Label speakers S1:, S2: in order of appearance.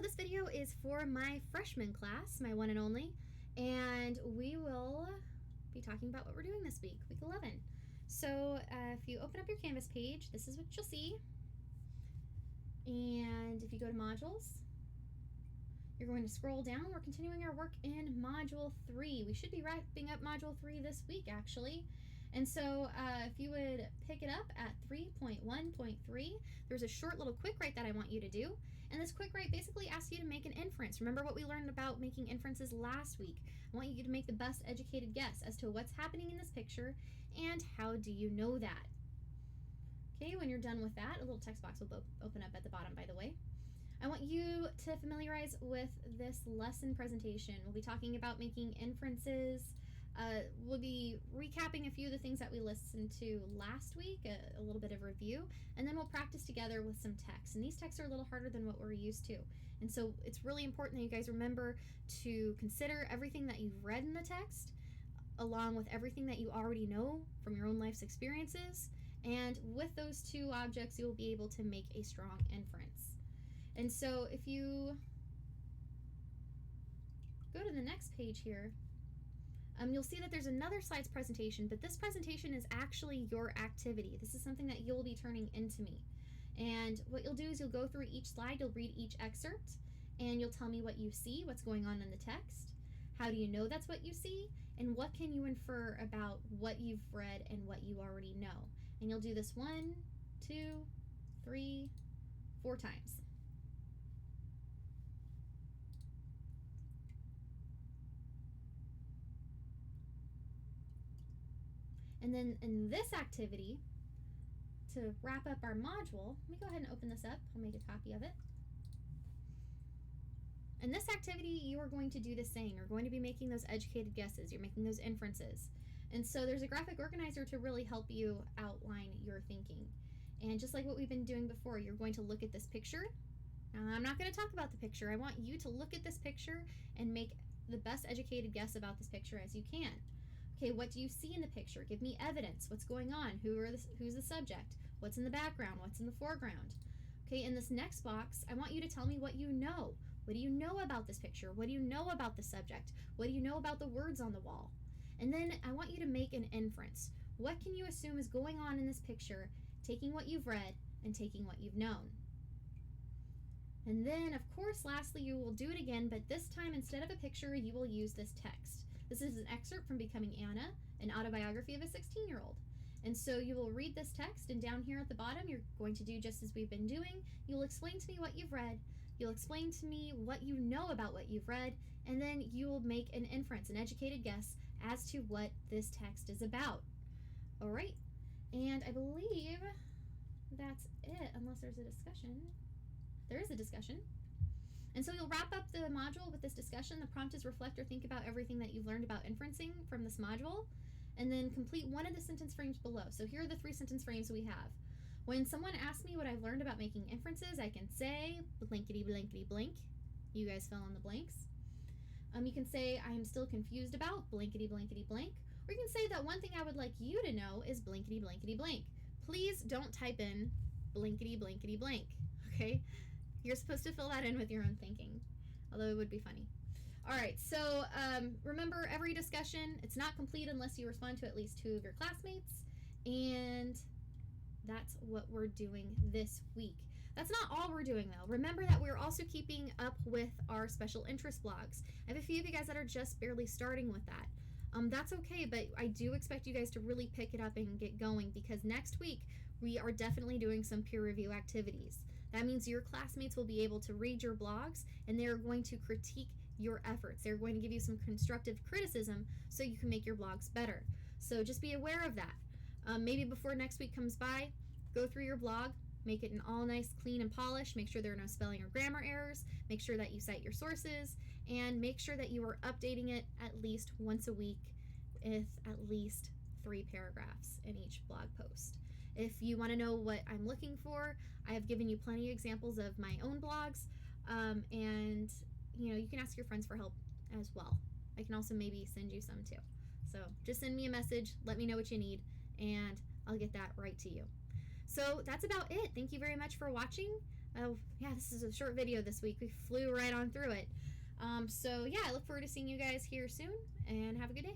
S1: this video is for my freshman class, my one and only, and we will be talking about what we're doing this week, week 11. So if you open up your Canvas page, this is what you'll see. And if you go to modules, you're going to scroll down. We're continuing our work in Module 3. We should be wrapping up Module 3 this week, actually. And so if you would pick it up at 3.1.3, there's a short little quick write that I want you to do. And this quick write basically asks you to make an inference. Remember what we learned about making inferences last week. I want you to make the best educated guess as to what's happening in this picture and how do you know that. Okay, when you're done with that, a little text box will open up at the bottom, by the way. I want you to familiarize with this lesson presentation. We'll be talking about making inferences. We'll be recapping a few of the things that we listened to last week, a little bit of review, and then we'll practice together with some text. And these texts are a little harder than what we're used to. And so it's really important that you guys remember to consider everything that you've read in the text, along with everything that you already know from your own life's experiences. And with those two objects, you'll be able to make a strong inference. And so if you go to the next page here, you'll see that there's another slides presentation, but this presentation is actually your activity. This is something that you'll be turning into me. And what you'll do is you'll go through each slide, you'll read each excerpt, and you'll tell me what you see, what's going on in the text. How do you know that's what you see? And what can you infer about what you've read and what you already know? And you'll do this 1, 2, 3, 4 times. And then in this activity, to wrap up our module, let me go ahead and open this up. I'll make a copy of it. In this activity, you are going to do the same. You're going to be making those educated guesses. You're making those inferences. And so there's a graphic organizer to really help you outline your thinking. And just like what we've been doing before, you're going to look at this picture. Now, I'm not going to talk about the picture. I want you to look at this picture and make the best educated guess about this picture as you can. Okay, what do you see in the picture? Give me evidence. What's going on? Who's the subject? What's in the background? What's in the foreground? Okay, in this next box, I want you to tell me what you know. What do you know about this picture? What do you know about the subject? What do you know about the words on the wall? And then I want you to make an inference. What can you assume is going on in this picture, taking what you've read and taking what you've known? And then, of course, lastly, you will do it again, but this time, instead of a picture, you will use this text. This is an excerpt from Becoming Anna, an autobiography of a 16-year-old. And so you will read this text, and down here at the bottom, you're going to do just as we've been doing. You'll explain to me what you've read. You'll explain to me what you know about what you've read, and then you will make an inference, an educated guess as to what this text is about. All right, and I believe that's it, unless there's a discussion. There is a discussion. And so you'll wrap up the module with this discussion. The prompt is reflect or think about everything that you've learned about inferencing from this module, and then complete one of the sentence frames below. So here are the 3 sentence frames we have. When someone asks me what I've learned about making inferences, I can say blankety blankety blank. You guys fill in the blanks. You can say I am still confused about blankety blankety blank, or you can say that one thing I would like you to know is blankety blankety blank. Please don't type in blankety blankety blank, okay? You're supposed to fill that in with your own thinking, although it would be funny. All right, so remember, every discussion, it's not complete unless you respond to at least 2 of your classmates, and that's what we're doing this week. That's not all we're doing, though. Remember that we're also keeping up with our special interest blogs. I have a few of you guys that are just barely starting with that. That's okay, but I do expect you guys to really pick it up and get going, because next week we are definitely doing some peer review activities. That means your classmates will be able to read your blogs, and they're going to critique your efforts. They're going to give you some constructive criticism so you can make your blogs better. So just be aware of that. Maybe before next week comes by, go through your blog, make it all nice, clean, and polished. Make sure there are no spelling or grammar errors. Make sure that you cite your sources, and make sure that you are updating it at least once a week with at least 3 paragraphs in each blog post. If you want to know what I'm looking for, I have given you plenty of examples of my own blogs, and you can ask your friends for help as well. I can also maybe send you some too. So just send me a message, let me know what you need, and I'll get that right to you. So that's about it. Thank you very much for watching. Oh, yeah, this is a short video this week. We flew right on through it. So, yeah, I look forward to seeing you guys here soon, and have a good day.